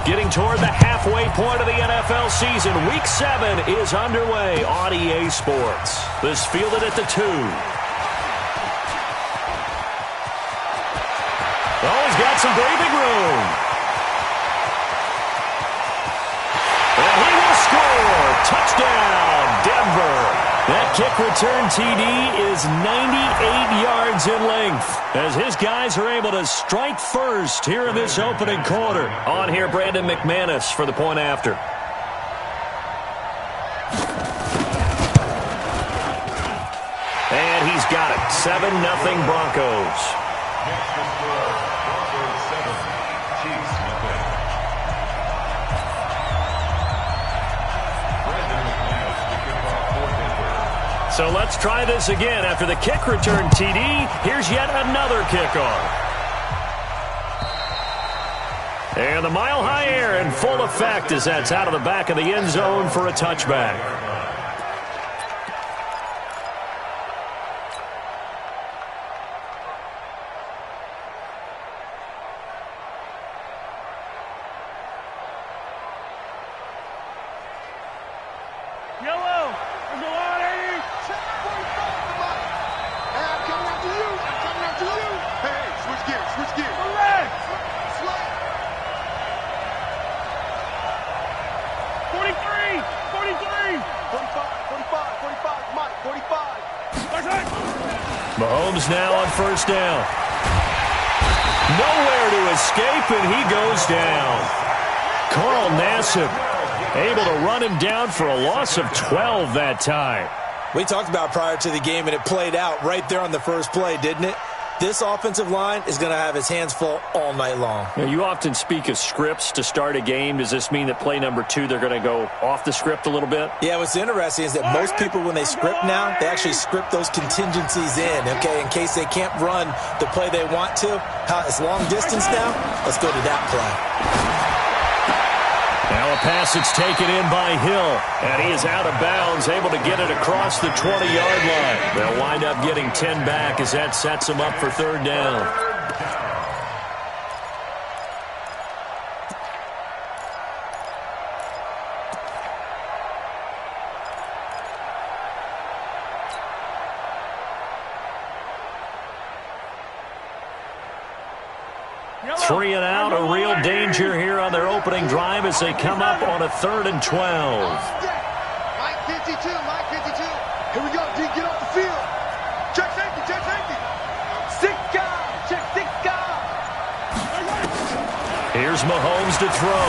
Getting toward the halfway point of the NFL season. Week 7 is underway on EA Sports. This fielded at the 2. Oh, he's got some breathing room. And he will score. Touchdown, Denver. That kick return TD is 98 yards in length as his guys are able to strike first here in this opening quarter. On here, Brandon McManus for the point after. And he's got it. 7-0 Broncos. So let's try this again. After the kick return TD, here's yet another kickoff. And the mile-high air in full effect as that's out of the back of the end zone for a touchback. Mahomes now on first down. Nowhere to escape, and he goes down. Carl Nassib able to run him down for a loss of 12 that time. We talked about prior to the game, and it played out right there on the first play, didn't it? This offensive line is going to have his hands full all night long. Now, you often speak of scripts to start a game. Does this mean that play number 2, they're going to go off the script a little bit? Yeah, what's interesting is that most people, when they script now, they actually script those contingencies in, okay, in case they can't run the play they want to. It's long distance now. Let's go to that play. Now a pass that's taken in by Hill, and he is out of bounds, able to get it across the 20-yard line. They'll wind up getting 10 back as that sets them up for third down. Three and out, a real danger here on their opening drive as they come up on a 3rd and 12. Mike 52, Mike 52. Here we go, D, get off the field. Check safety, check safety. 6 guys, check 6 guys. Here's Mahomes to throw.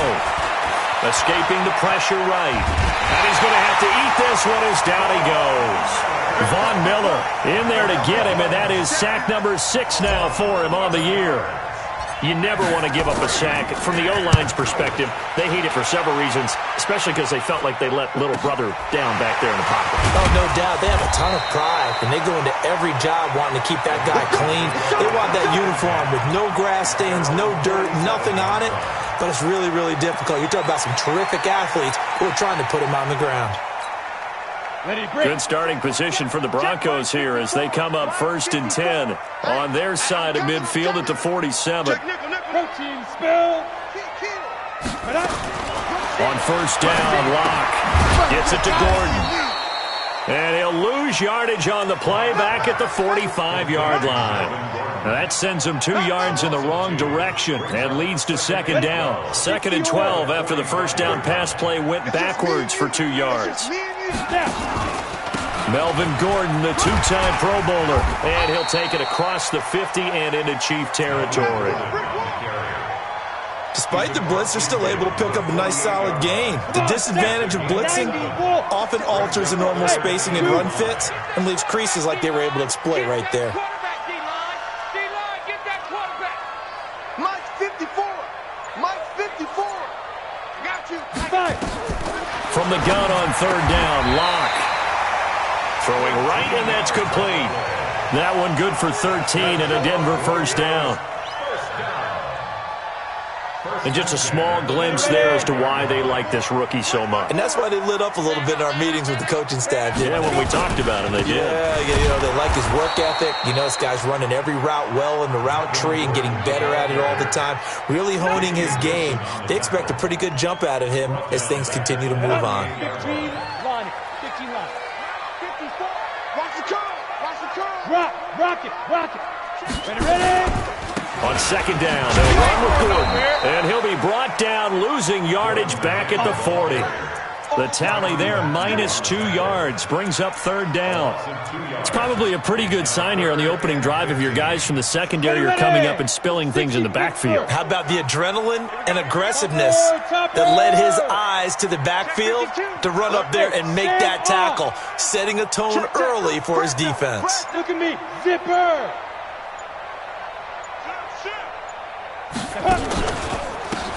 Escaping the pressure right. And he's going to have to eat this one as down he goes. Von Miller in there to get him, and that is sack number 6 now for him on the year. You never want to give up a sack. From the O-line's perspective, they hate it for several reasons, especially because they felt like they let little brother down back there in the pocket. Oh, no doubt. They have a ton of pride, and they go into every job wanting to keep that guy clean. They want that uniform with no grass stains, no dirt, nothing on it, but it's really, really difficult. You're talking about some terrific athletes who are trying to put him on the ground. Good starting position for the Broncos here as they come up 1st and 10 on their side of midfield at the 47. On first down, Locke gets it to Gordon. And he'll lose yardage on the play back at the 45-yard line. Now that sends him 2 yards in the wrong direction and leads to 2nd down. 2nd and 12 after the first down pass play went backwards for 2 yards. Melvin Gordon, the 2-time Pro Bowler, and he'll take it across the 50 and into Chief territory. Despite the blitz, they're still able to pick up a nice, solid gain. The disadvantage of blitzing often alters the normal spacing and run fits and leaves creases like they were able to exploit right there. Mike 54. Mike 54. Got you. From the gun on 3rd down, Locke. Throwing right, and that's complete. That one good for 13 and a Denver first down. And just a small glimpse there as to why they like this rookie so much. And that's why they lit up a little bit in our meetings with the coaching staff. Yeah, when we talked about him, they did. Yeah, you know, they like his work ethic. You know, this guy's running every route well in the route tree and getting better at it all the time, really honing his game. They expect a pretty good jump out of him as things continue to move on. 15 line. 54. Watch the curl. Watch the curl. Rock it. Ready. On second down, they'll run with Gordon, and he'll be brought down, losing yardage back at the 40. The tally there, -2 yards, brings up third down. It's probably a pretty good sign here on the opening drive if your guys from the secondary are coming up and spilling things in the backfield. How about the adrenaline and aggressiveness that led his eyes to the backfield to run up there and make that tackle, setting a tone early for his defense. Look at me. Zipper.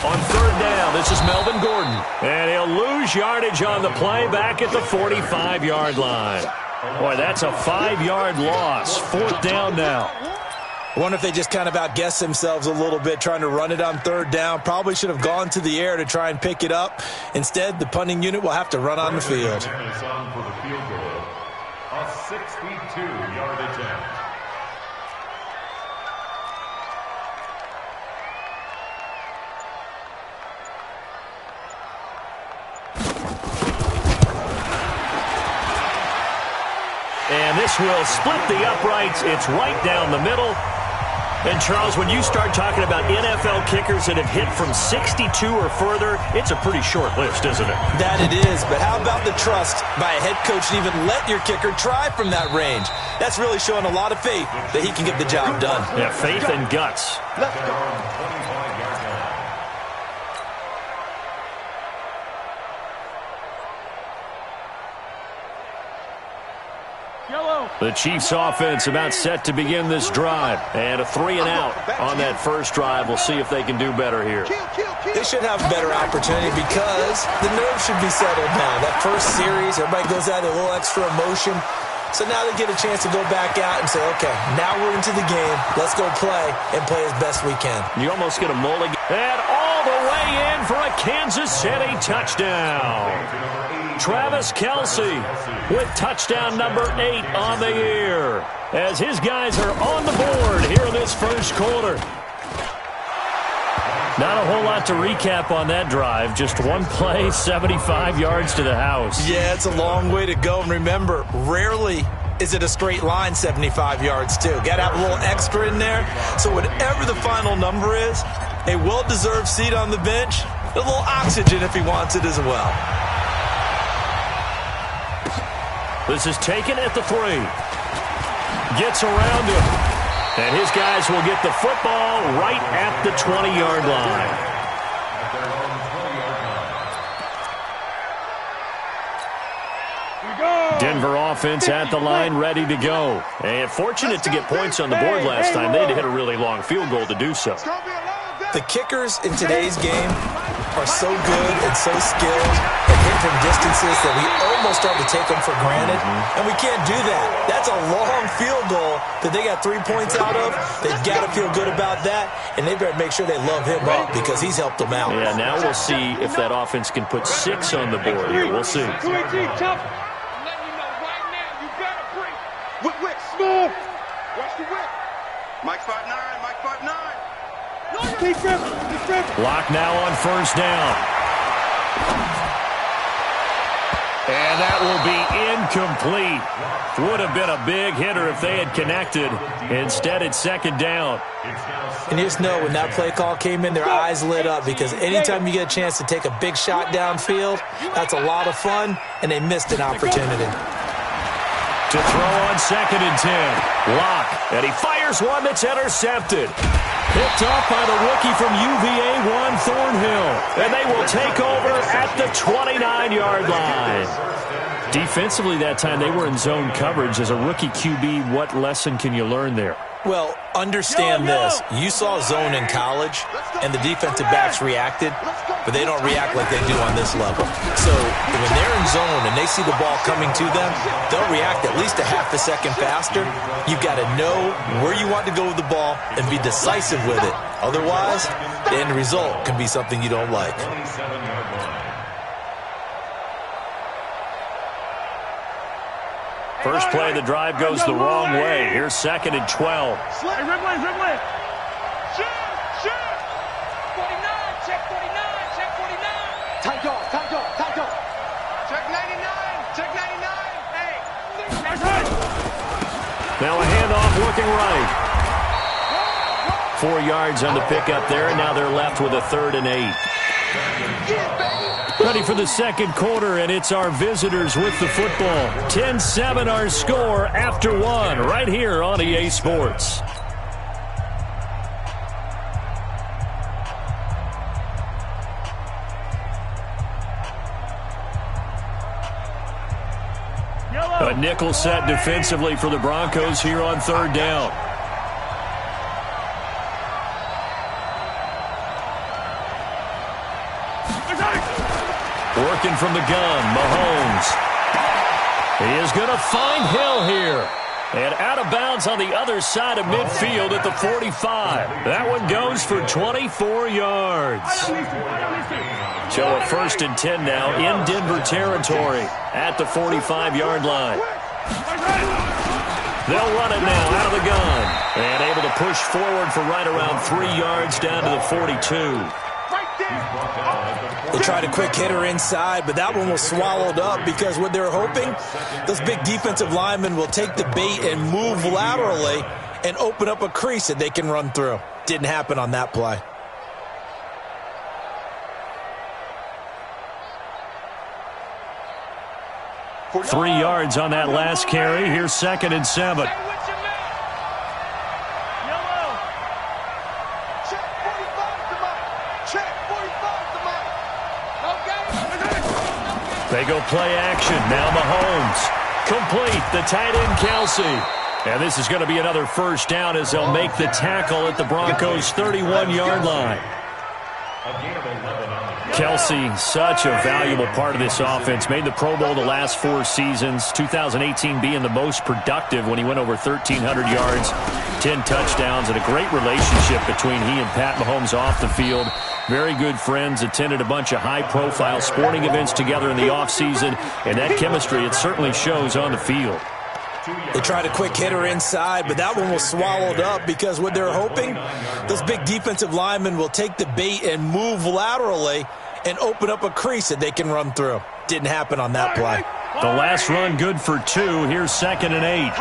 On third down, this is Melvin Gordon. And he'll lose yardage on the play back at the 45-yard line. Boy, that's a 5-yard loss. Fourth down now. I wonder if they just kind of outguessed themselves a little bit trying to run it on third down. Probably should have gone to the air to try and pick it up. Instead, the punting unit will have to run on the field. A 62-yard attempt. And this will split the uprights. It's right down the middle. And, Charles, when you start talking about NFL kickers that have hit from 62 or further, it's a pretty short list, isn't it? That it is, but how about the trust by a head coach to even let your kicker try from that range? That's really showing a lot of faith that he can get the job done. Yeah, faith and guts. Let's go. The Chiefs offense about set to begin this drive. And a 3-and-out on that first drive. We'll see if they can do better here. They should have a better opportunity because the nerves should be settled now. That first series, everybody goes out with a little extra emotion. So now they get a chance to go back out and say, okay, now we're into the game. Let's go play and play as best we can. You almost get a mulligan. And all the way in for a Kansas City touchdown. Travis Kelce with touchdown number 8 on the year as his guys are on the board here in this first quarter. Not a whole lot to recap on that drive. Just one play, 75 yards to the house. Yeah, it's a long way to go. And remember, rarely is it a straight line 75 yards, too. Got to have a little extra in there. So whatever the final number is, a well-deserved seat on the bench, a little oxygen if he wants it as well. This is taken at the 3. Gets around him. And his guys will get the football right at the 20-yard line. Denver offense at the line, ready to go. And fortunate to get points on the board last time. They had to hit a really long field goal to do so. The kickers in today's game are so good and so skilled and hit from distances that we almost start to take them for granted. And we can't do that. That's a long field goal that they got 3 points out of. They've got to feel good about that, and they better make sure they love him up because he's helped them out. Yeah, now we'll see if that offense can put 6 on the board here. We'll see. 218, tough. I'm letting you know right now, you better break. Whip, smooth. Watch the whip. Mike 5'9", Mike 5'9". Keep gripping. Lock now on first down. And that will be incomplete. Would have been a big hitter if they had connected. Instead, it's second down. And you just know when that play call came in, their eyes lit up because anytime you get a chance to take a big shot downfield, that's a lot of fun, and they missed an opportunity. To throw on 2nd and 10. Lock. And he fires one that's intercepted. Picked off by the rookie from UVA, Juan Thornhill. And they will take over at the 29-yard line. Defensively that time, they were in zone coverage. As a rookie QB, what lesson can you learn there? Well, understand this. You saw zone in college, and the defensive backs reacted, but they don't react like they do on this level. So when they're in zone and they see the ball coming to them, they'll react at least a half a second faster. You've got to know where you want to go with the ball and be decisive with it. Otherwise, the end result can be something you don't like. First play of the drive goes the wrong way. Here's 2nd and 12. Hey, Ridley. Shoot. 49, check 49, check 49. Tight dog. Check 99, Hey. Now a handoff looking right. 4 yards on the pickup there, and now they're left with a 3rd and 8. Ready for the second quarter, and it's our visitors with the football. 10-7 our score after 1 right here on EA Sports. A nickel set defensively for the Broncos here on 3rd down. Working from the gun, Mahomes. He is going to find Hill here. And out of bounds on the other side of midfield at the 45. That one goes for 24 yards. So a 1st and 10 now in Denver territory at the 45-yard line. They'll run it now out of the gun. And able to push forward for right around 3 yards down to the 42. They tried a quick hitter inside, but that one was swallowed up because what they're hoping, those big defensive linemen will take the bait and move laterally and open up a crease that they can run through. Didn't happen on that play. Three yards on that last carry. Here's 2nd and 7. They go play action. Now Mahomes. Complete. The tight end, Kelsey. And this is going to be another 1st down as they'll make the tackle at the Broncos' 31-yard line. Kelsey, such a valuable part of this offense. Made the Pro Bowl the last 4 seasons. 2018 being the most productive when he went over 1,300 yards, 10 touchdowns, and a great relationship between he and Pat Mahomes off the field. Very good friends, attended a bunch of high-profile sporting events together in the offseason, and that chemistry, it certainly shows on the field. They tried a quick hitter inside, but that one was swallowed up because what they're hoping, those big defensive linemen will take the bait and move laterally and open up a crease that they can run through. Didn't happen on that play. The last run good for 2. Here's 2nd and 8.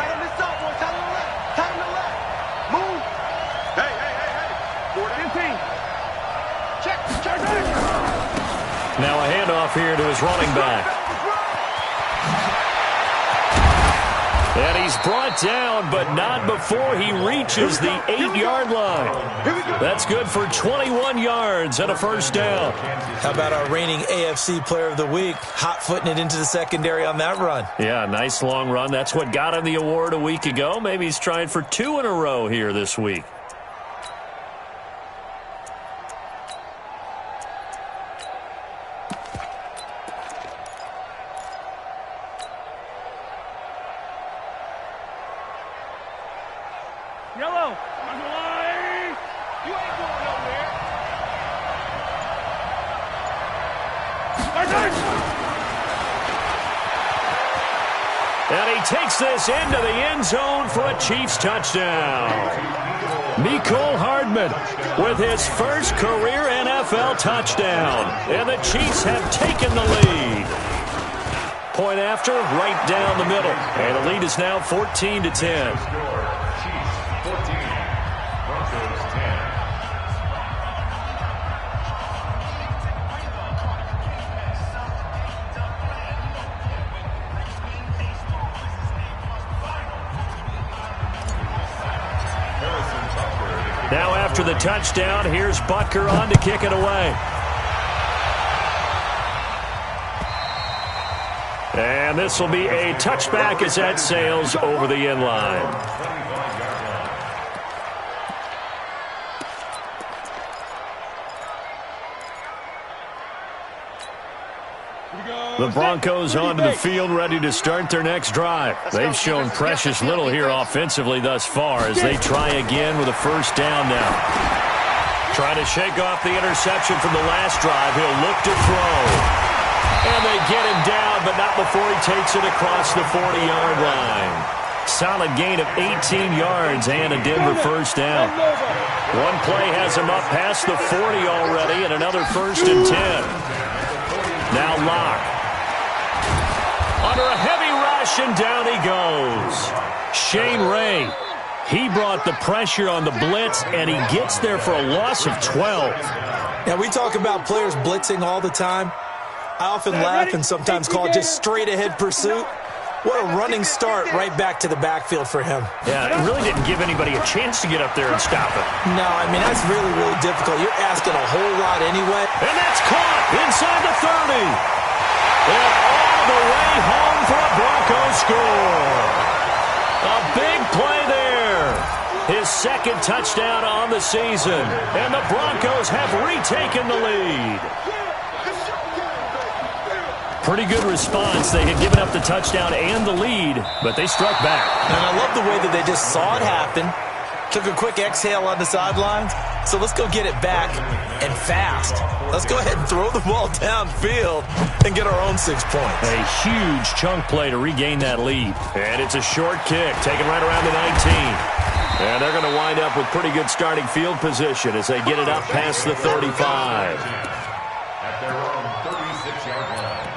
Now a handoff here to his running back. And he's brought down, but not before he reaches the 8-yard line. That's good for 21 yards and a 1st down. How about our reigning AFC Player of the Week, hot-footing it into the secondary on that run? Yeah, nice long run. That's what got him the award a week ago. Maybe he's trying for 2 in a row here this week. Yellow. You ain't going nowhere. And he takes this into the end zone for a Chiefs touchdown. Mecole Hardman with his first career NFL touchdown. And the Chiefs have taken the lead. Point after, right down the middle. And the lead is now 14-10. Now after the touchdown, here's Butker on to kick it away. And this will be a touchback as that sails over the end line. The Broncos onto the field, ready to start their next drive. They've shown precious little here offensively thus far as they try again with a first down now. Trying to shake off the interception from the last drive. He'll look to throw. And they get him down, but not before he takes it across the 40-yard line. Solid gain of 18 yards and a Denver first down. One play has him up past the 40 already, and another 1st and 10. Now Locke. Under a heavy rush, and down he goes. Shane Ray, he brought the pressure on the blitz, and he gets there for a loss of 12. Now, we talk about players blitzing all the time. I often laugh and sometimes call it just straight-ahead pursuit. What a running start right back to the backfield for him. Yeah, it really didn't give anybody a chance to get up there and stop it. No, I mean, that's really, really difficult. You're asking a whole lot anyway. And that's caught inside the 30. And all the way home for a Broncos score. A big play there. His 2nd touchdown on the season. And the Broncos have retaken the lead. Pretty good response. They had given up the touchdown and the lead, but they struck back. And I love the way that they just saw it happen, took a quick exhale on the sidelines. So let's go get it back and fast. Let's go ahead and throw the ball downfield and get our own 6 points. A huge chunk play to regain that lead. And it's a short kick, taken right around the 19. And they're going to wind up with pretty good starting field position as they get it up past the 35. At their own 36-yard line.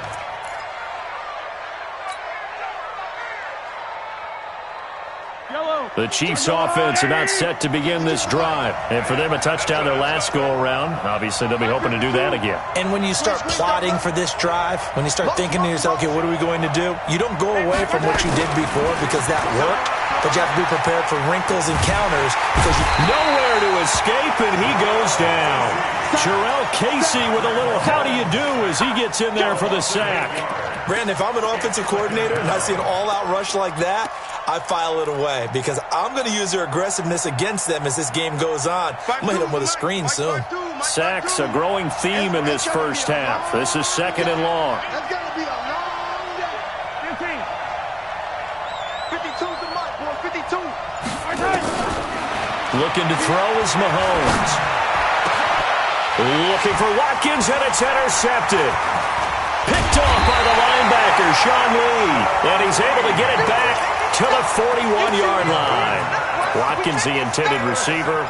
The Chiefs' offense are not set to begin this drive. And for them, a touchdown their last go-around. Obviously, they'll be hoping to do that again. And when you start plotting for this drive, when you start thinking to yourself, okay, what are we going to do? You don't go away from what you did before because that worked. But you have to be prepared for wrinkles and counters because you nowhere to escape, and he goes down. Jarrell Casey with a little how do you do as he gets in there for the sack. Brandon, if I'm an offensive coordinator and I see an all-out rush like that, I file it away because I'm going to use their aggressiveness against them as this game goes on. I'm going to hit them with a screen soon. Sacks, a growing theme in this first half. This is 2nd and long. That's got to be a long day. 15. 52's the mark, boy. 52. Looking to throw is Mahomes. Looking for Watkins, and it's intercepted. Picked off by the linebacker, Sean Lee. And he's able to get it back to the 41-yard line. Watkins, the intended receiver.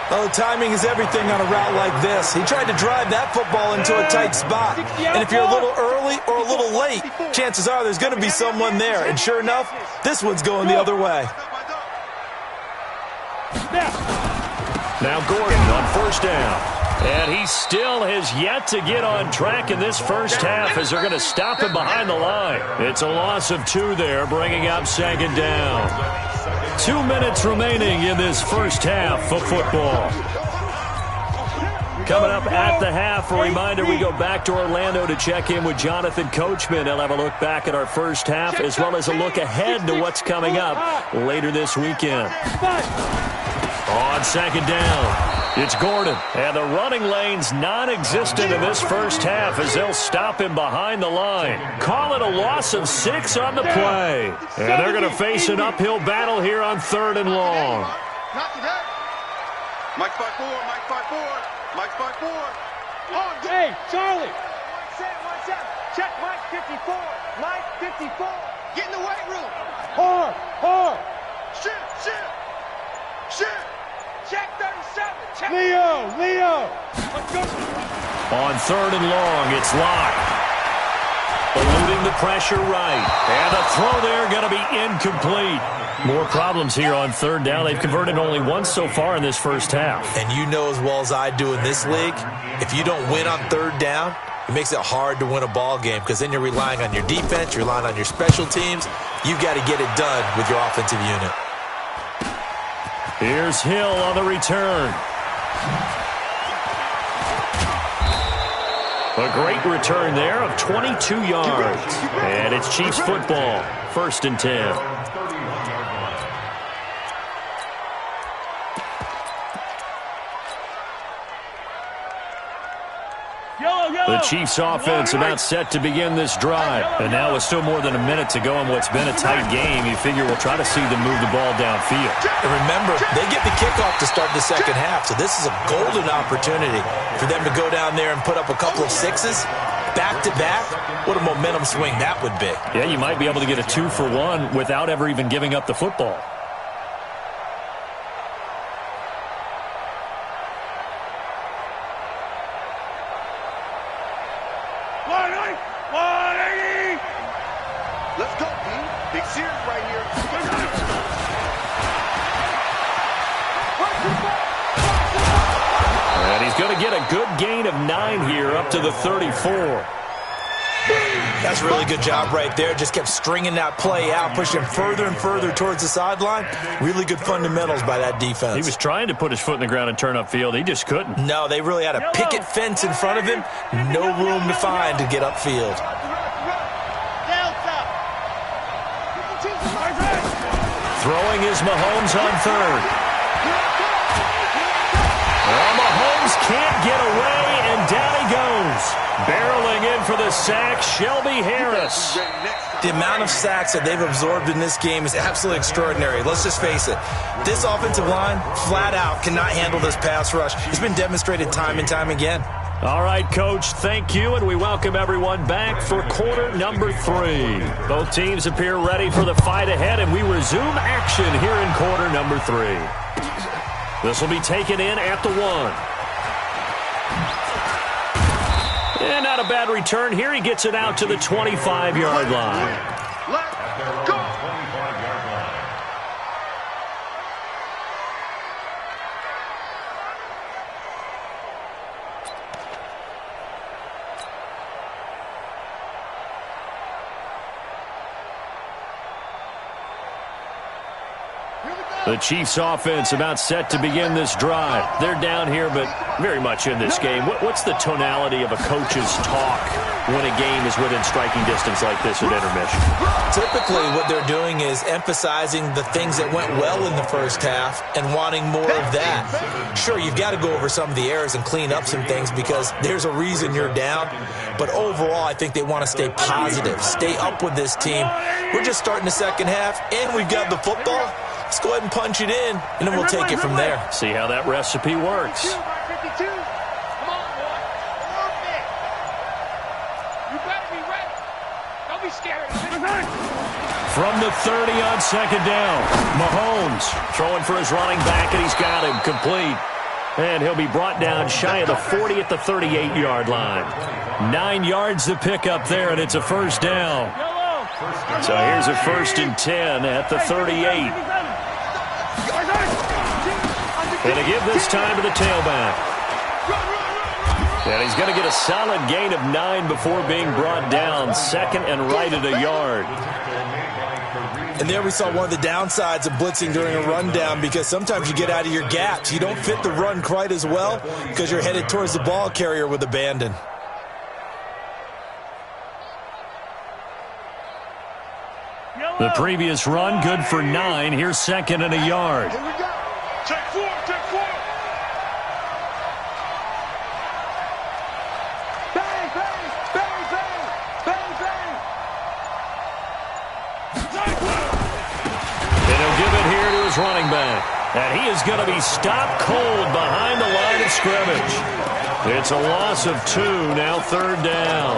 Oh, timing is everything on a route like this. He tried to drive that football into a tight spot. And if you're a little early or a little late, chances are there's going to be someone there. And sure enough, this one's going the other way. Now Gordon on 1st down. And he still has yet to get on track in this first half as they're going to stop him behind the line. It's a loss of 2 there, bringing up 2nd down. 2 minutes remaining in this first half of football. Coming up at the half, a reminder, we go back to Orlando to check in with Jonathan Coachman. He'll have a look back at our first half as well as a look ahead to what's coming up later this weekend. On 2nd down. It's Gordon, and the running lane's non-existent in this first half as they'll stop him behind the line. Call it a loss of 6 on the play. And they're going to face an uphill battle here on 3rd and long. Not today. Mike 5-4, Mike 5-4, Mike 5-4. Oh, hey, Charlie. One set. Check Mike 54, Mike 54. Get in the weight room. Hard. Shit. Check 37. Check. Leo. Let's go. On 3rd and long, it's Locke. Eluding the pressure right. And the throw there going to be incomplete. More problems here on 3rd down. They've converted only once so far in this first half. And you know as well as I do in this league, if you don't win on 3rd down, it makes it hard to win a ball game because then you're relying on your defense, you're relying on your special teams. You've got to get it done with your offensive unit. Here's Hill on the return. A great return there of 22 yards. And it's Chiefs football, 1st and 10. The Chiefs offense about set to begin this drive. And now with still more than a minute to go in what's been a tight game, you figure we'll try to see them move the ball downfield. And remember, they get the kickoff to start the second half, so this is a golden opportunity for them to go down there and put up a couple of sixes back-to-back. What a momentum swing that would be. Yeah, you might be able to get a 2-for-1 without ever even giving up the football. Let's go, team. Big series right here. And he's going to get a good gain of 9 here up to the 34. That's a really good job right there. Just kept stringing that play out, pushing further and further towards the sideline. Really good fundamentals by that defense. He was trying to put his foot in the ground and turn upfield. He just couldn't. No, they really had a picket fence in front of him. No room to find to get upfield. Throwing is Mahomes on 3rd. Well, Mahomes can't get away, and down he goes. Barreling in for the sack, Shelby Harris. The amount of sacks that they've absorbed in this game is absolutely extraordinary. Let's just face it. This offensive line, flat out, cannot handle this pass rush. It's been demonstrated time and time again. All right, Coach, thank you, and we welcome everyone back for quarter number 3. Both teams appear ready for the fight ahead, and we resume action here in quarter number 3. This will be taken in at the 1. And not a bad return here. He gets it out to the 25-yard line. Let's go. The Chiefs offense about set to begin this drive. They're down here, but very much in this game. What's the tonality of a coach's talk when a game is within striking distance like this at intermission? Typically, what they're doing is emphasizing the things that went well in the first half and wanting more of that. Sure, you've got to go over some of the errors and clean up some things because there's a reason you're down. But overall, I think they want to stay positive, stay up with this team. We're just starting the second half, and we've got the football. Let's go ahead and punch it in, and then we'll take it from there. See how that recipe works. 52. Come on, boy. Perfect. You better be ready. Don't be scared. From the 30 on second down, Mahomes throwing for his running back, and he's got him complete. And he'll be brought down shy of the 40 at the 38-yard line. 9 yards to pick up there, and it's a first down. So here's a 1st and 10 at the 38. And to give this time to the tailback. And he's going to get a solid gain of 9 before being brought down. 2nd and right at a yard. And there we saw one of the downsides of blitzing during a rundown because sometimes you get out of your gaps. You don't fit the run quite as well because you're headed towards the ball carrier with abandon. The previous run, good for 9. Here's 2nd and a yard. Here we go. Check 4, check 4. Bang, bang, bang, bang, bang, bang. And he'll give it here to his running back. And he is going to be stopped cold behind the line of scrimmage. It's a loss of 2, now 3rd down.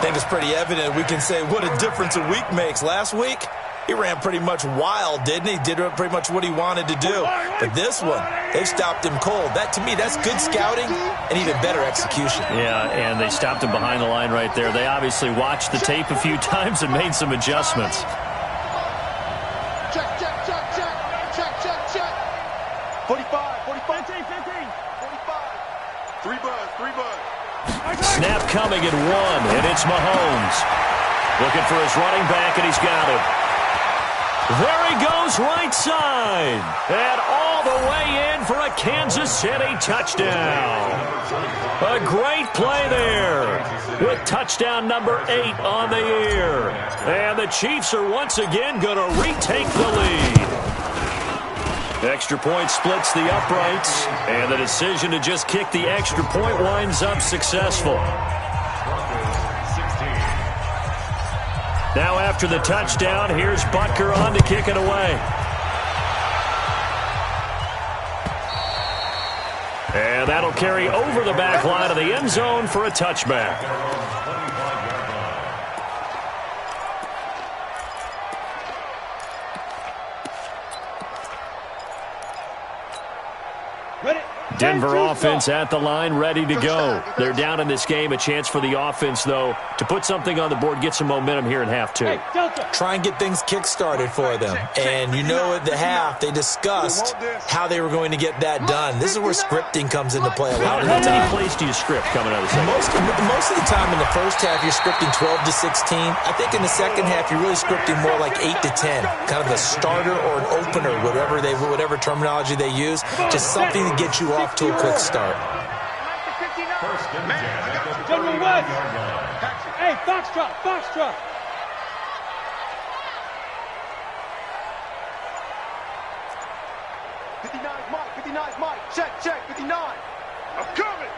I think it's pretty evident. We can say what a difference a week makes. Last week, he ran pretty much wild, didn't he? Did pretty much what he wanted to do. But this one, they've stopped him cold. That, to me, that's good scouting and even better execution. Yeah, and they stopped him behind the line right there. They obviously watched the tape a few times and made some adjustments. Check, check, check, check, check, check, check. 45, 45, 15, 15, 45. 3 buzz. Snap coming at 1, and it's Mahomes. Looking for his running back, and he's got him. There he goes right side. And all the way in for a Kansas City touchdown. A great play there with touchdown number 8 on the year. And the Chiefs are once again going to retake the lead. Extra point splits the uprights, and the decision to just kick the extra point winds up successful. Now after the touchdown, here's Butker on to kick it away. And that'll carry over the back line of the end zone for a touchback. Denver offense at the line, ready to go. They're down in this game. A chance for the offense, though, to put something on the board, get some momentum here in half two. Try and get things kick-started for them. And you know at the half, they discussed how they were going to get that done. This is where scripting comes into play a lot of the time. How many plays do you script coming out of the second? Most of the time in the first half, you're scripting 12 to 16. I think in the second half, you're really scripting more like 8 to 10. Kind of a starter or an opener, whatever terminology they use. Just something to get you off to a quick start. General West. Hey, Foxtrot, Foxtrot. Mike, 59 Mike. Check, 59. I'm coming.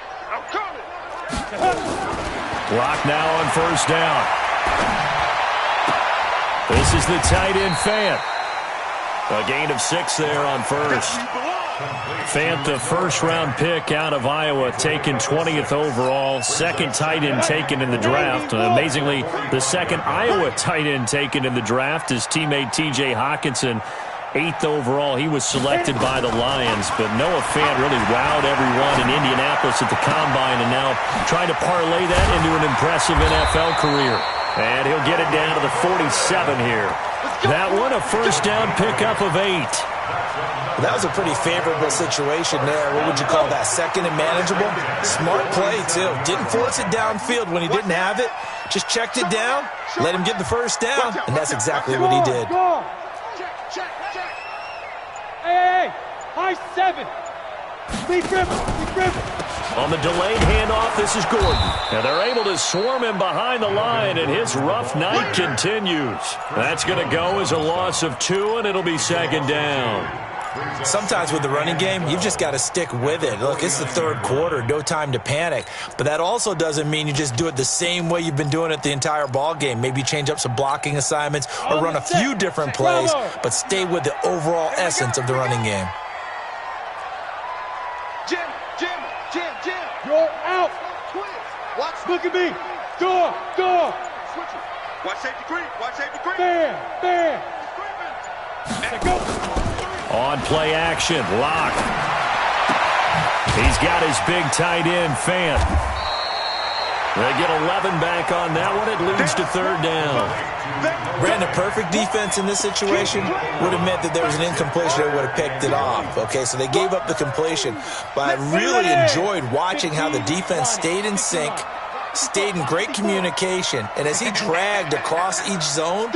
Clock now on first down. This is the tight end Fant. A gain of 6 there on first. Fant, the first-round pick out of Iowa, taken 20th overall. Second tight end taken in the draft. Amazingly, the second Iowa tight end taken in the draft is teammate T.J. Hawkinson. 8th overall, he was selected by the Lions. But Noah Fant really wowed everyone in Indianapolis at the Combine, and now trying to parlay that into an impressive NFL career. And he'll get it down to the 47 here. That one, a first down pickup of 8. That was a pretty favorable situation there. What would you call that? Second and manageable? Smart play, too. Didn't force it downfield when he didn't have it. Just checked it down, let him get the first down, and that's exactly what he did. Check. Hey, high 7. Lead dribble. On the delayed handoff, this is Gordon. And they're able to swarm him behind the line, and his rough night continues. That's going to go as a loss of 2, and it'll be second down. Sometimes with the running game, you've just got to stick with it. Look, it's the third quarter, no time to panic. But that also doesn't mean you just do it the same way you've been doing it the entire ball game. Maybe change up some blocking assignments or run a few different plays, but stay with the overall essence of the running game. Jim. You're out. Watch. Look at me. Door. Switch it. Watch safety green. Bam. Let go. On play action, Locke. He's got his big tight end, Fant. They get 11 back on that one. It leads to third down. Ran a perfect defense in this situation would have meant that there was an incompletion. They would have picked it off. Okay, so they gave up the completion. But I really enjoyed watching how the defense stayed in sync, stayed in great communication, and as he dragged across each zone,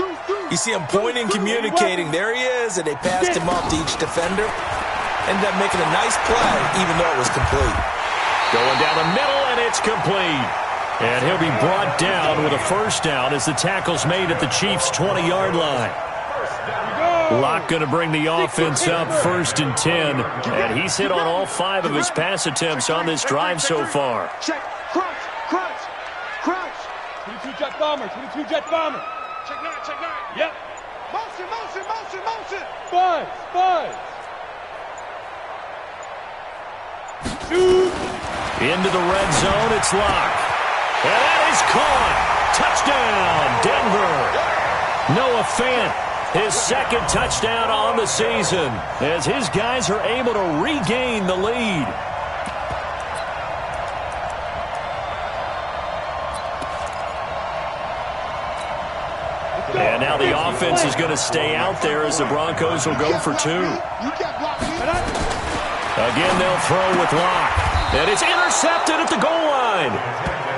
you see him pointing, communicating. There he is, and they passed him off to each defender. Ended up making a nice play, even though it was complete. Going down the middle, and it's complete. And he'll be brought down with a first down as the tackle's made at the Chiefs' 20-yard line. Locke going to bring the offense up 1st and 10. And he's hit on all 5 of his pass attempts on this drive so far. Check. Crunch. 22 jet bomber. Check 9. Yep. Motion. Buzz. Shoot. Into the red zone, it's Locke. And that is caught. Touchdown, Denver. Noah Fant, his second touchdown on the season, as his guys are able to regain the lead. And now the offense is going to stay out there as the Broncos will go for 2. Again, they'll throw with Locke. And it's intercepted at the goal line.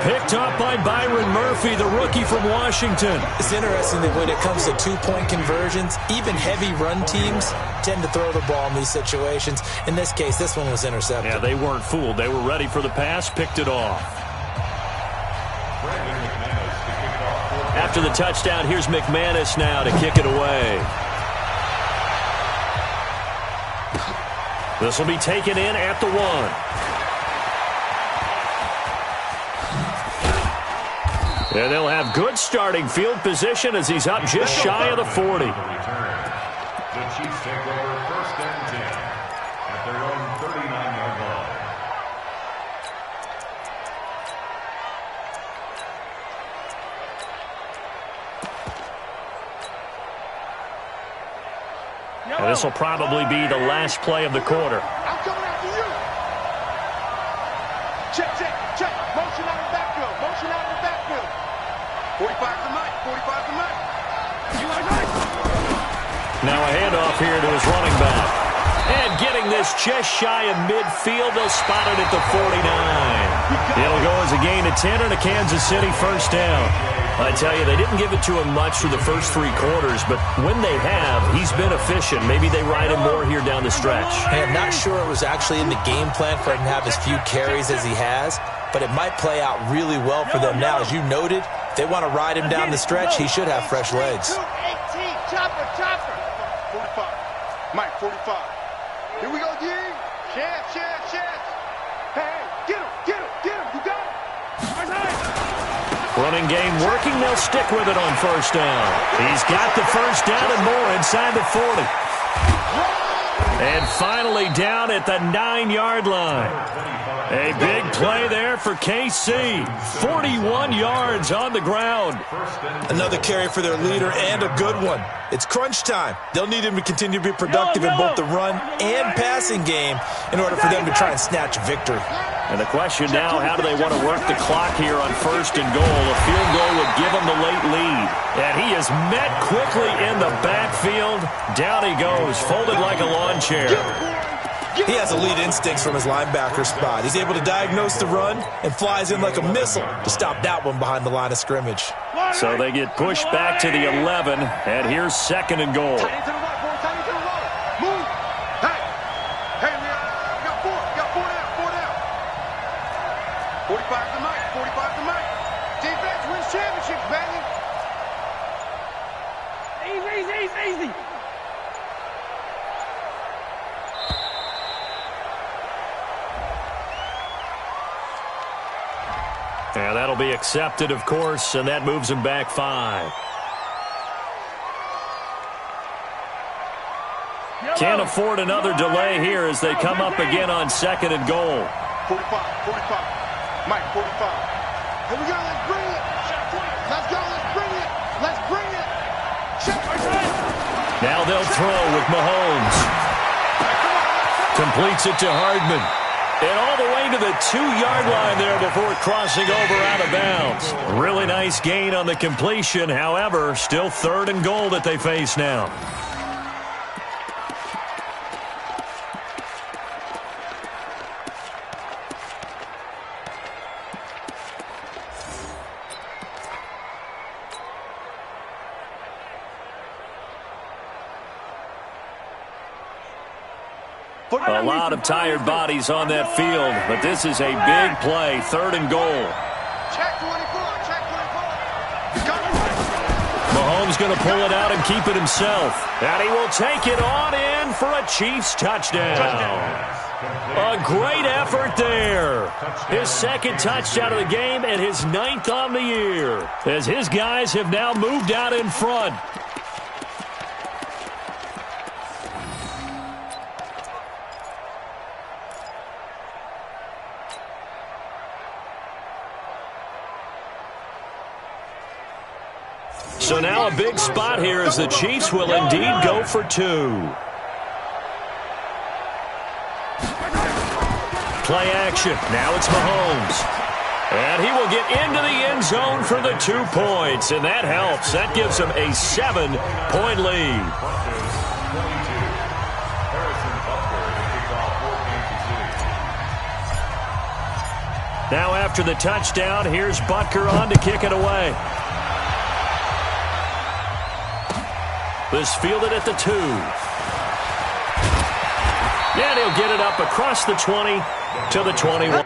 Picked up by Byron Murphy, the rookie from Washington. It's interesting that when it comes to two-point conversions, even heavy run teams tend to throw the ball in these situations. In this case, this one was intercepted. Yeah, they weren't fooled. They were ready for the pass, picked it off. After the touchdown, here's McManus now to kick it away. This will be taken in at the 1. And they'll have good starting field position as he's up just shy of the 40. The Chiefs take over 1st and 10 at their own 39-yard line. And this will probably be the last play of the quarter. I'm coming after you. Check, check, check. Motion out of the backfield. Motion out of the backfield. 45 to Mike. 45 to Mike. Now a handoff here to his running back. And getting this just shy of midfield, they'll spot it at the 49. It'll go as a gain of 10 and a Kansas City 1st down. I tell you, they didn't give it to him much through the first 3 quarters, but when they have, he's been efficient. Maybe they ride him more here down the stretch. Hey, I'm not sure it was actually in the game plan for him to have as few carries as he has, but it might play out really well for them now. As you noted, if they want to ride him down the stretch, he should have fresh legs. 18, chopper, chopper. 45. Mike, 45. Here we go, D. Chance, chance, chance. Hey, get him, get him, get him. You got him. Running game working. They'll stick with it on 1st down. He's got the 1st down and more inside the 40. And finally down at the 9-yard line. A big play there for KC. 41 yards on the ground. Another carry for their leader and a good one. It's crunch time. They'll need him to continue to be productive in both the run and passing game in order for them to try and snatch a victory. And the question now, how do they want to work the clock here on 1st and goal? A field goal would give them the late lead. And he is met quickly in the backfield. Down he goes, folded like a lawn chair. He has elite instincts from his linebacker spot. He's able to diagnose the run and flies in like a missile to stop that one behind the line of scrimmage. So they get pushed back to the 11, and here's 2nd and goal. Tight into the right, boy. Tight into the right. Move. Hey. Hey, man. We got 4. We got 4 down. 4 down. 45 to Mike. 45 to Mike. Defense wins championships, baby. Easy, easy, easy. And that'll be accepted, of course, and that moves him back 5. Can't afford another delay here as they come up again on 2nd and goal. 45, 45. Mike, 45. Here we go, let's bring it. Let's go, let's bring it. Let's bring it. Now they'll throw with Mahomes. Completes it to Hardman. And all the way to the 2-yard line there before crossing over out of bounds. Really nice gain on the completion. However, still 3rd and goal that they face now. A lot of tired bodies on that field, but this is a big play, 3rd and goal. Check 24, check 24. Mahomes going to pull it out and keep it himself. And he will take it on in for a Chiefs touchdown. A great effort there. His 2nd touchdown of the game and his 9th on the year, as his guys have now moved out in front. So now a big spot here as the Chiefs will indeed go for 2. Play action. Now it's Mahomes. And he will get into the end zone for the 2 points. And that helps. That gives him a 7-point lead. Now after the touchdown, here's Butker on to kick it away. This fielded at the 2. And he'll get it up across the 20 to the 21.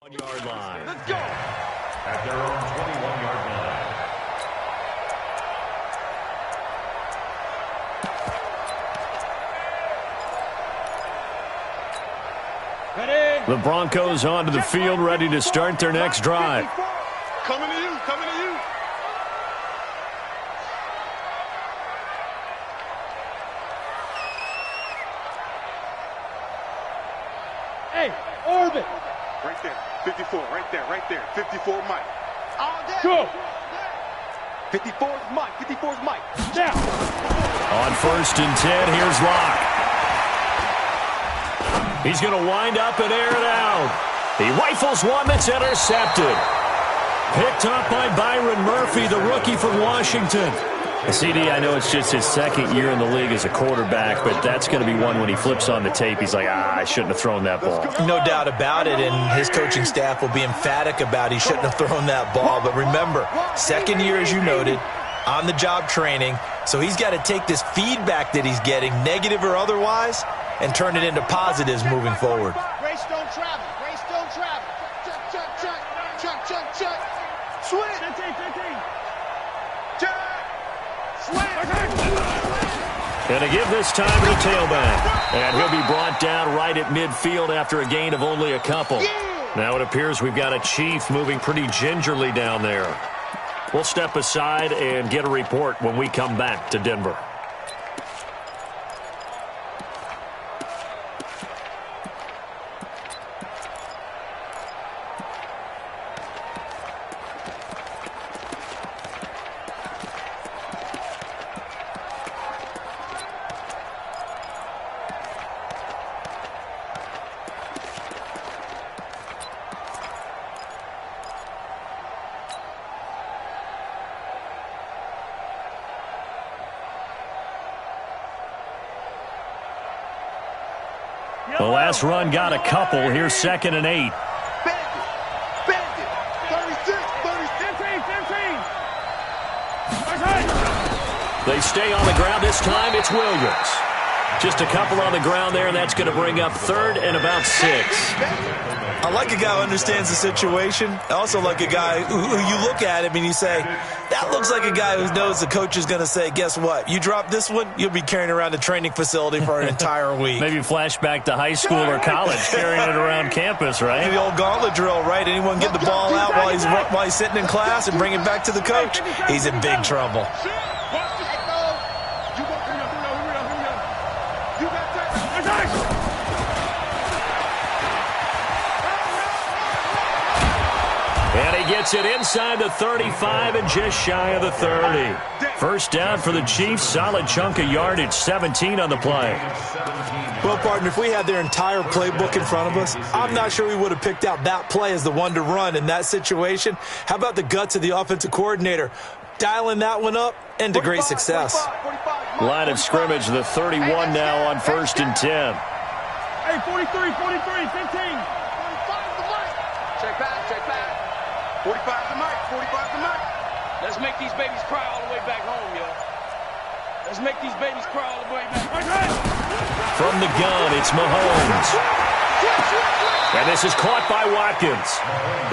Yard line. Let's go. At their own 21-yard line. Ready. The Broncos onto the field, ready to start their next drive. Coming to you, coming to you. Hey, orbit. Right there, 54, right there, 54 Mike. All day. Go. 54's Mike, 54's Mike. Down. On 1st and 10, here's Locke. He's going to wind up and air it out. He rifles one that's intercepted. Picked up by Byron Murphy, the rookie from Washington. CD, I know it's just his 2nd year in the league as a quarterback, but that's going to be one when he flips on the tape. He's like, I shouldn't have thrown that ball. No doubt about it, and his coaching staff will be emphatic about he shouldn't have thrown that ball. But remember, 2nd year, as you noted, on-the-job training, so he's got to take this feedback that he's getting, negative or otherwise, and turn it into positives moving forward. Grace don't travel. Grace don't travel. Check. Switch. 15. Check. And to give this time to the tailback. And he'll be brought down right at midfield after a gain of only a couple. Now it appears we've got a Chief moving pretty gingerly down there. We'll step aside and get a report when we come back to Denver. The last run got a couple. Here's 2nd and 8. Bandit. 36. 15. They stay on the ground this time. It's Williams. Just a couple on the ground there, and that's going to bring up 3rd and about 6. I like a guy who understands the situation. I also like a guy who you look at him and you say, that looks like a guy who knows the coach is going to say, guess what? You drop this one, you'll be carrying around the training facility for an entire week. Maybe flashback to high school or college, carrying it around campus, right? The old gauntlet drill, right? Anyone get the ball out while he's sitting in class and bring it back to the coach? He's in big trouble. Gets it inside the 35 and just shy of the 30. First down for the Chiefs. Solid chunk of yardage. 17 on the play. Well, partner, if we had their entire playbook in front of us, I'm not sure we would have picked out that play as the one to run in that situation. How about the guts of the offensive coordinator? Dialing that one up into great success. Line of scrimmage, the 31 now on 1st and 10. Hey, 43, 15. Check back. 45 to Mike. Let's make these babies cry all the way back home, yo. Let's make these babies cry all the way back. From the gun, it's Mahomes. And this is caught by Watkins.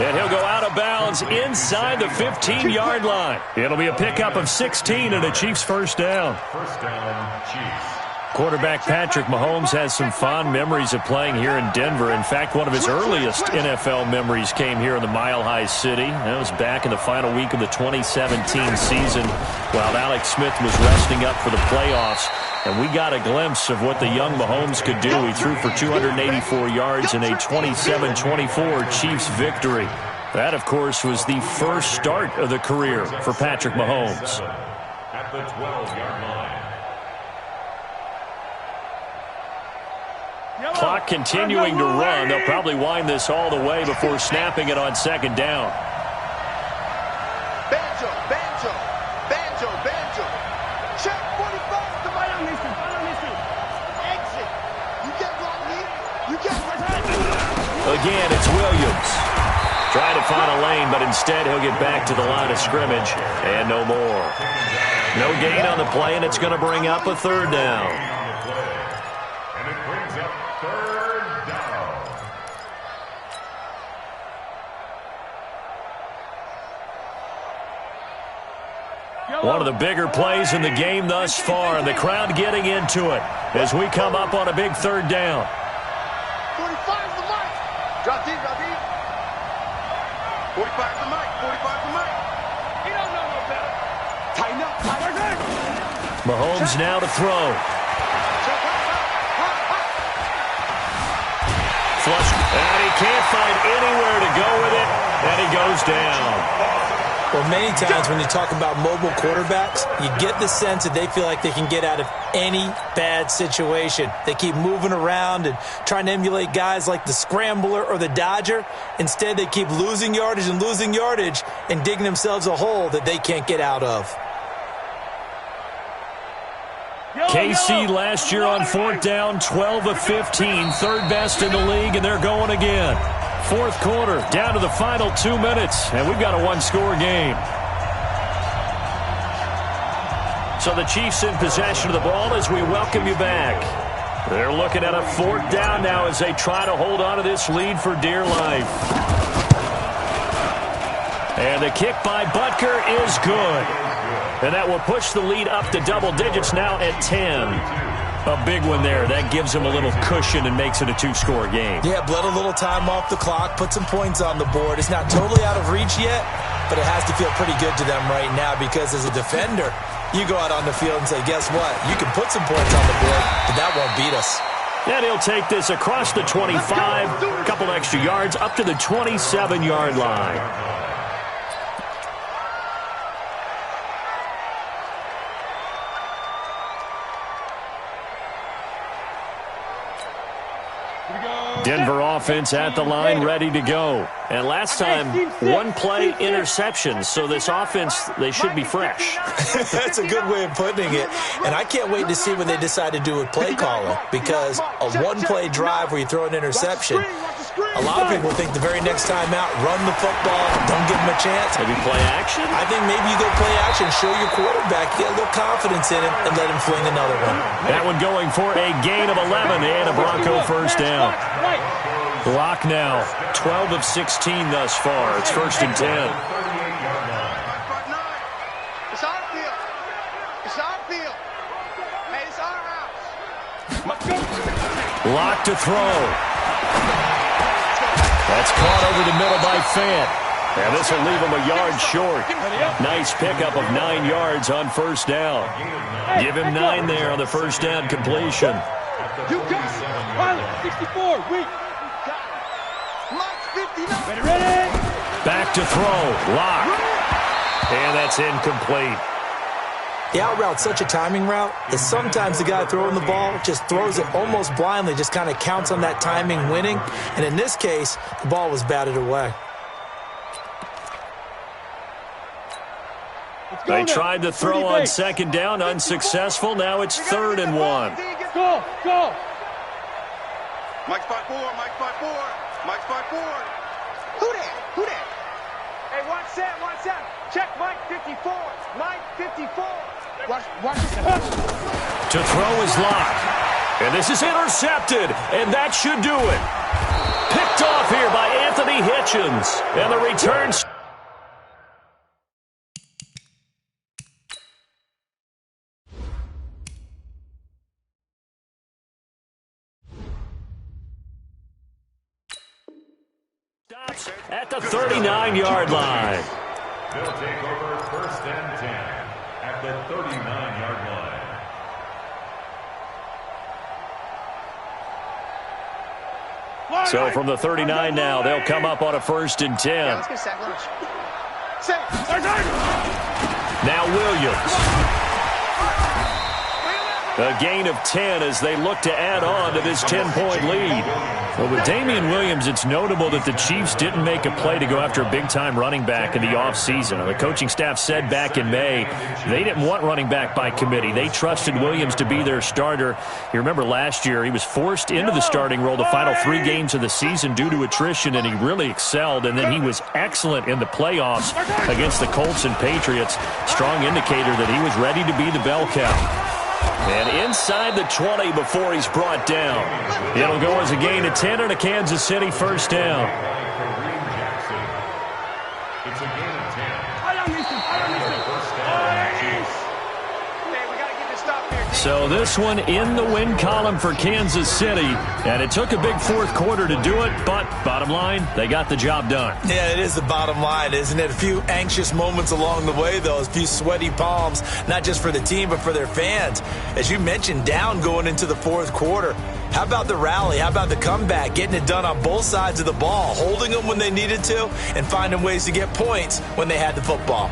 And he'll go out of bounds inside the 15-yard line. It'll be a pickup of 16 and a Chiefs first down. First down, Chiefs. Quarterback Patrick Mahomes has some fond memories of playing here in Denver. In fact, one of his earliest NFL memories came here in the Mile High City. That was back in the final week of the 2017 season while Alex Smith was resting up for the playoffs. And we got a glimpse of what the young Mahomes could do. He threw for 284 yards in a 27-24 Chiefs victory. That, of course, was the first start of the career for Patrick Mahomes. At the 12-yard line. Clock continuing to run. They'll probably wind this all the way before snapping it on second down. Banjo, banjo, banjo, banjo. Check 45 to my exit. You get what I mean? You get what I mean? Again, it's Williams. Trying to find a lane, but instead he'll get back to the line of scrimmage and no more. No gain on the play, and it's going to bring up a third down. And it brings up third down. One of the bigger plays in the game thus far, and the crowd getting into it as we come up on a big third down. 45's the mic. Drop deep, drop deep. 45's the mic, 45's the mic. He don't know no better. Tighten up, tighten up. Mahomes now to throw. Flush, and he can't find anywhere to go with it, and he goes down. Well, many times when you talk about mobile quarterbacks, you get the sense that they feel like they can get out of any bad situation. They keep moving around and trying to emulate guys like the Scrambler or the Dodger. Instead, they keep losing yardage and digging themselves a hole that they can't get out of. KC last year on fourth down, 12 of 15, third best in the league, and they're going again. Fourth quarter, down to the final 2 minutes, and we've got a one-score game. So the Chiefs in possession of the ball as we welcome you back. They're looking at a fourth down now as they try to hold on to this lead for dear life. And the kick by Butker is good. And that will push the lead up to double digits now at 10. A big one there. That gives them a little cushion and makes it a two-score game. Yeah, bled a little time off the clock, put some points on the board. It's not totally out of reach yet, but it has to feel pretty good to them right now because as a defender, you go out on the field and say, guess what? You can put some points on the board, but that won't beat us. And he'll take this across the 25, a couple extra yards, up to the 27-yard line. Denver offense at the line, ready to go. And last time, one-play interception. So this offense, they should be fresh. That's a good way of putting it. And I can't wait to see what they decide to do with play calling. Because a one-play drive where you throw an interception, a lot of people think the very next time out, run the football, don't give them a chance. Maybe play action? I think maybe you go play action, show your quarterback, get a little confidence in him, and let him fling another one. That one going for a gain of 11 and a Bronco first down. Lock now, 12 of 16 thus far. It's first and 10. It's our field. It's our field. Hey, it's our house. Lock to throw. That's caught over the middle by Fant. And this will leave him a yard short. Nice pickup of 9 yards on first down. Give him 9 there on the first down completion. You got it. Pilot, 64, weak. Ready? Back to throw. Lock. And that's incomplete. The out route's such a timing route that sometimes the guy throwing the ball just throws it almost blindly, just kind of counts on that timing winning. And in this case, the ball was batted away. They tried to throw on second down, unsuccessful. Now it's 3rd and 1. Go, go. Mike's 5-4, Mike's 5-4, Mike's 5-4. Who that? Who that? Hey, watch that. Check Mike 54. Mike 54. Watch this. To throw is Lock. And this is intercepted. And that should do it. Picked off here by Anthony Hitchens. And the return. At the 39-yard line. They'll take over first and 10 at the 39-yard line. So from the 39 now, they'll come up on a 1st and 10. Yeah, let's get sack lunch. Sack. Now Williams. A gain of 10 as they look to add on to this 10-point lead. Well, with Damian Williams, it's notable that the Chiefs didn't make a play to go after a big-time running back in the offseason. The coaching staff said back in May they didn't want running back by committee. They trusted Williams to be their starter. You remember last year he was forced into the starting role the final 3 games of the season due to attrition, and he really excelled. And then he was excellent in the playoffs against the Colts and Patriots. Strong indicator that he was ready to be the bell cow. And inside the 20 before he's brought down. It'll go as a gain of 10 and a Kansas City first down. It's a gain of 10. So this one in the win column for Kansas City. And it took a big fourth quarter to do it, but bottom line, they got the job done. Yeah, it is the bottom line, isn't it? A few anxious moments along the way, though. A few sweaty palms, not just for the team, but for their fans. As you mentioned, down going into the fourth quarter. How about the rally? How about the comeback? Getting it done on both sides of the ball, holding them when they needed to, and finding ways to get points when they had the football.